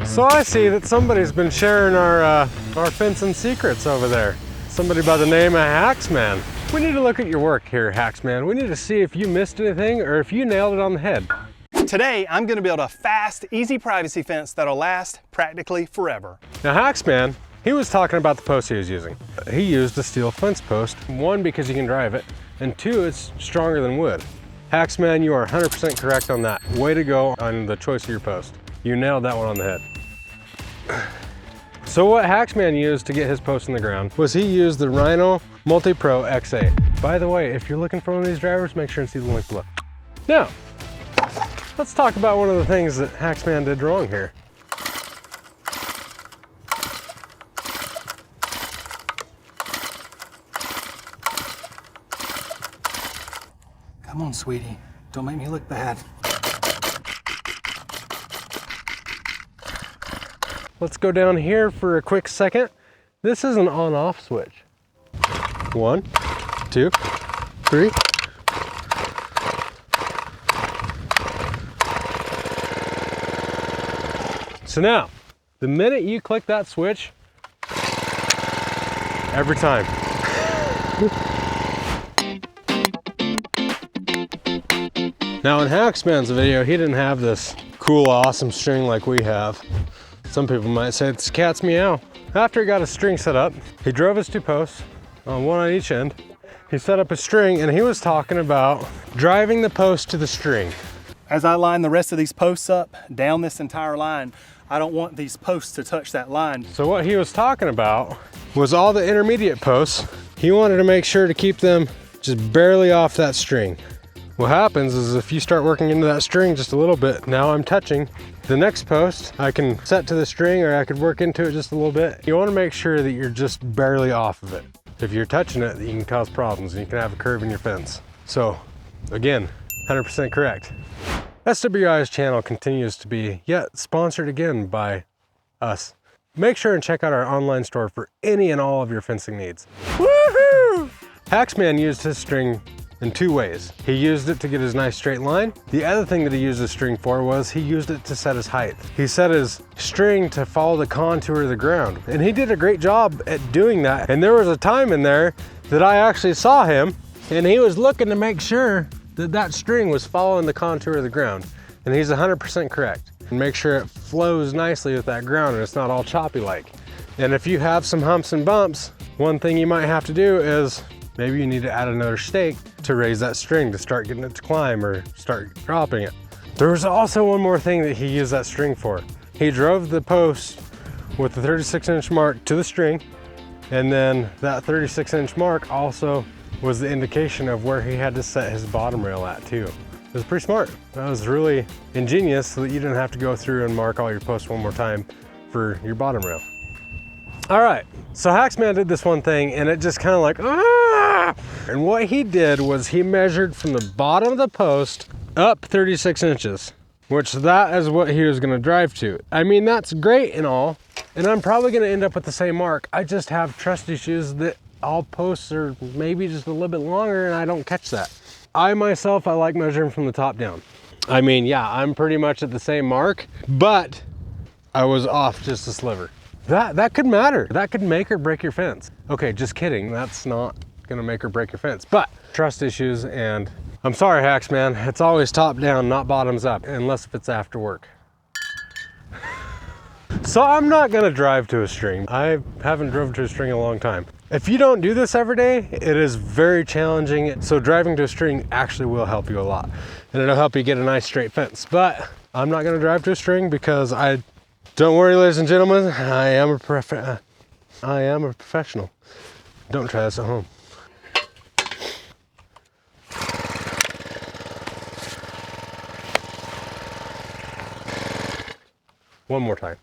So I see that somebody's been sharing our fencing secrets over there. Somebody by the name of Haxman. We need to look at your work here, Haxman. We need to see if you missed anything or if you nailed it on the head. Today, I'm going to build a fast, easy privacy fence that'll last practically forever. Now Haxman, he was talking about the post he was using. He used a steel fence post. One, because you can drive it, and two, it's stronger than wood. Haxman, you are 100% correct on that. Way to go on the choice of your post. You nailed that one on the head. So what Haxman used to get his post in the ground was he used the Rhino Multi-Pro X8. By the way, if you're looking for one of these drivers, make sure and see the link below. Now, let's talk about one of the things that Haxman did wrong here. Come on, sweetie. Don't make me look bad. Let's go down here for a quick second. This is an on-off switch. 1, 2, 3. So now, the minute you click that switch, every time. Now in Haxman's video, he didn't have this cool, awesome string like we have. Some people might say it's cat's meow. After he got his string set up, he drove his two posts, one on each end. He set up a string and he was talking about driving the post to the string. As I line the rest of these posts up down this entire line, I don't want these posts to touch that line. So what he was talking about was all the intermediate posts. He wanted to make sure to keep them just barely off that string. What happens is if you start working into that string just a little bit, now I'm touching the next post, I can set to the string or I could work into it just a little bit. You want to make sure that you're just barely off of it. If you're touching it, you can cause problems and you can have a curve in your fence. So again, 100% correct. SWI's channel continues to be yet sponsored again by us. Make sure and check out our online store for any and all of your fencing needs. Woohoo! Haxman used his string in two ways. He used it to get his nice straight line. The other thing that he used the string for was he used it to set his height. He set his string to follow the contour of the ground. And he did a great job at doing that. And there was a time in there that I actually saw him and he was looking to make sure that that string was following the contour of the ground. And he's 100% correct. And make sure it flows nicely with that ground and it's not all choppy like. And if you have some humps and bumps, one thing you might have to do is maybe you need to add another stake to raise that string to start getting it to climb or start dropping it. There was also one more thing that he used that string for. He drove the post with the 36-inch mark to the string, and then that 36-inch mark also was the indication of where he had to set his bottom rail at too. It was pretty smart. That was really ingenious so that you didn't have to go through and mark all your posts one more time for your bottom rail. All right, so Haxman did this one thing and it just kind of like, ah! And what he did was he measured from the bottom of the post up 36 inches, which that is what he was gonna drive to. I mean, that's great and all, and I'm probably gonna end up with the same mark. I just have trust issues that all posts are maybe just a little bit longer and I don't catch that. I myself, I like measuring from the top down. I mean, yeah, I'm pretty much at the same mark, but I was off just a sliver. That could matter. That could make or break your fence. Okay, just kidding. That's not gonna make or break your fence, but trust issues, and I'm sorry, Haxman. It's always top down, not bottoms up, unless if it's after work. So I'm not gonna drive to a string. I haven't driven to a string in a long time. If you don't do this every day, it is very challenging. So driving to a string actually will help you a lot. And it'll help you get a nice straight fence. But I'm not gonna drive to a string because don't worry, ladies and gentlemen, I am a professional. Don't try this at home. One more time.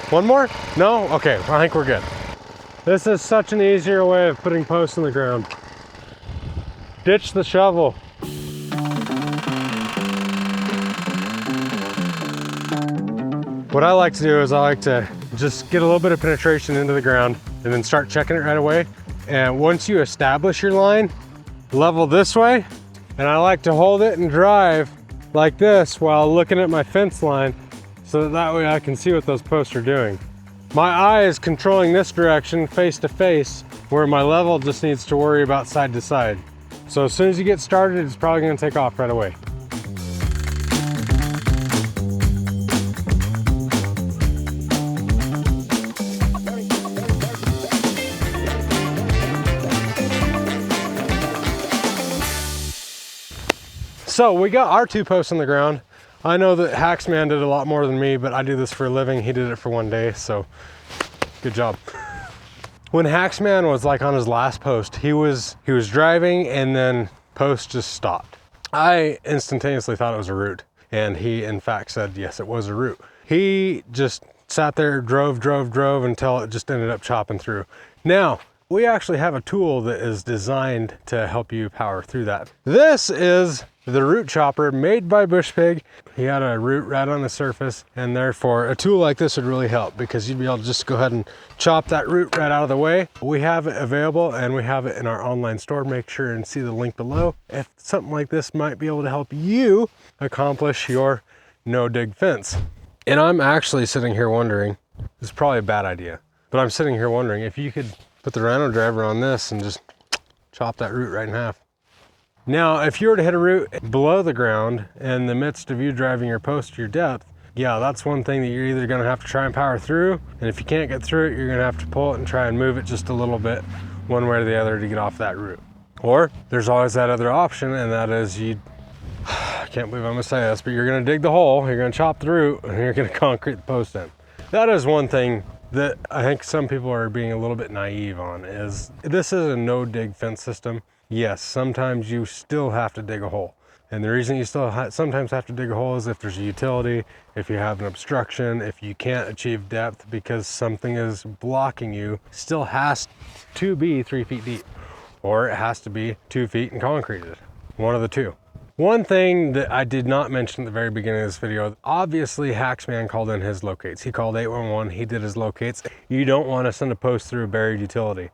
One more? No? Okay, I think we're good. This is such an easier way of putting posts in the ground. Ditch the shovel. What I like to do is I like to just get a little bit of penetration into the ground and then start checking it right away. And once you establish your line, level this way, and I like to hold it and drive like this while looking at my fence line so that way I can see what those posts are doing. My eye is controlling this direction face to face, where my level just needs to worry about side to side. So as soon as you get started, it's probably gonna take off right away. So we got our 2 posts on the ground. I know that Haxman did a lot more than me, but I do this for a living. He did it for 1 day, so good job. When Haxman was like on his last post, he was driving and then post just stopped. I instantaneously thought it was a root, and he in fact said yes, it was a root. He just sat there, drove until it just ended up chopping through. Now, we actually have a tool that is designed to help you power through that. This is the root chopper made by Bush Pig. He had a root right on the surface, and therefore a tool like this would really help because you'd be able to just go ahead and chop that root right out of the way. We have it available and we have it in our online store. Make sure and see the link below if something like this might be able to help you accomplish your no-dig fence. And I'm actually sitting here wondering, this is probably a bad idea, but I'm sitting here wondering if you could put the rhino driver on this and just chop that root right in half. Now, if you were to hit a root below the ground in the midst of you driving your post to your depth, yeah, that's one thing that you're either gonna have to try and power through, and if you can't get through it, you're gonna have to pull it and try and move it just a little bit one way or the other to get off that root. Or there's always that other option, and that is I can't believe I'm gonna say this, but you're gonna dig the hole, you're gonna chop the root, and you're gonna concrete the post in. That is one thing that I think some people are being a little bit naive on, is this is a no-dig fence system. Yes, sometimes you still have to dig a hole. And the reason you still sometimes have to dig a hole is if there's a utility, if you have an obstruction, if you can't achieve depth because something is blocking you, still has to be 3 feet deep, or it has to be 2 feet and concreted, one of the two. One thing that I did not mention at the very beginning of this video, obviously Haxman called in his locates. He called 811, he did his locates. You don't want to send a post through a buried utility.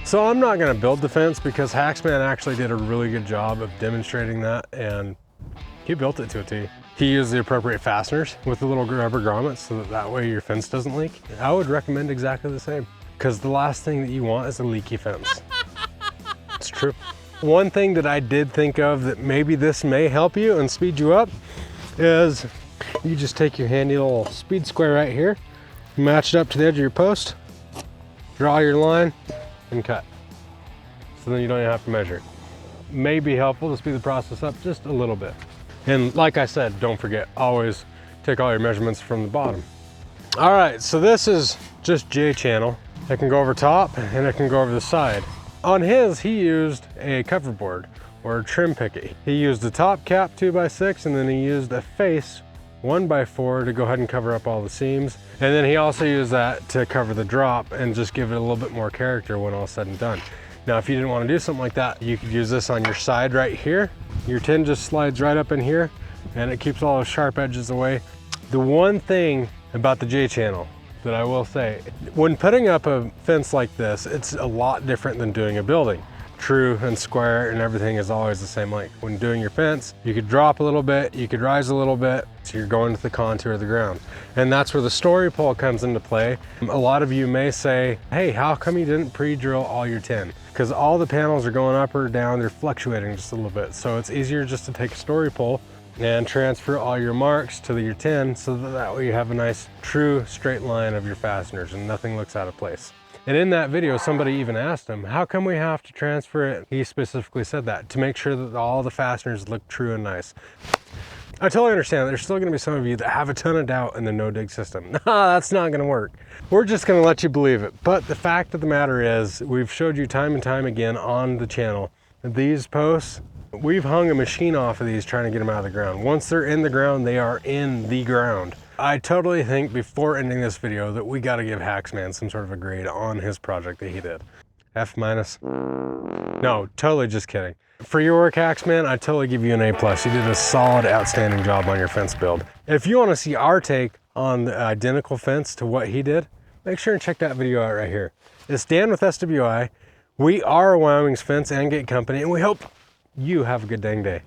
So I'm not gonna build the fence because Haxman actually did a really good job of demonstrating that, and he built it to a T. He used the appropriate fasteners with the little rubber grommets so that way your fence doesn't leak. I would recommend exactly the same, because the last thing that you want is a leaky fence. It's true. One thing that I did think of that maybe this may help you and speed you up is you just take your handy little speed square right here, match it up to the edge of your post, draw your line, and cut. So then you don't even have to measure. May be helpful to speed the process up just a little bit. And like I said, don't forget, always take all your measurements from the bottom. All right, so this is just J channel. It can go over top and it can go over the side. On his, he used a cover board or a trim picket. He used the top cap 2x6, and then he used a face 1x4 to go ahead and cover up all the seams. And then he also used that to cover the drop and just give it a little bit more character when all said and done. Now, if you didn't want to do something like that, you could use this on your side right here. Your tin just slides right up in here and it keeps all those sharp edges away. The one thing about the J channel that I will say, when putting up a fence like this, it's a lot different than doing a building. True and square and everything is always the same length. When doing your fence, you could drop a little bit, you could rise a little bit, so you're going to the contour of the ground. And that's where the story pole comes into play. A lot of you may say, hey, how come you didn't pre-drill all your tin? Because all the panels are going up or down, they're fluctuating just a little bit. So it's easier just to take a story pole and transfer all your marks to your tin so that way you have a nice true straight line of your fasteners and nothing looks out of place. And in that video, somebody even asked him, how come we have to transfer it? He specifically said that, to make sure that all the fasteners look true and nice. I totally understand there's still gonna be some of you that have a ton of doubt in the no-dig system. Nah, that's not gonna work. We're just gonna let you believe it. But the fact of the matter is, we've showed you time and time again on the channel, that these posts, we've hung a machine off of these trying to get them out of the ground. Once they're in the ground, they are in the ground. I totally think before ending this video that we got to give Haxman some sort of a grade on his project that he did. F-? No, totally just kidding. For your work, Haxman, I totally give you an A+. You did a solid, outstanding job on your fence build. If you want to see our take on the identical fence to what he did, make sure and check that video out right here. It's Dan with SWI. We are Wyoming's Fence and Gate Company, and we hope you have a good dang day.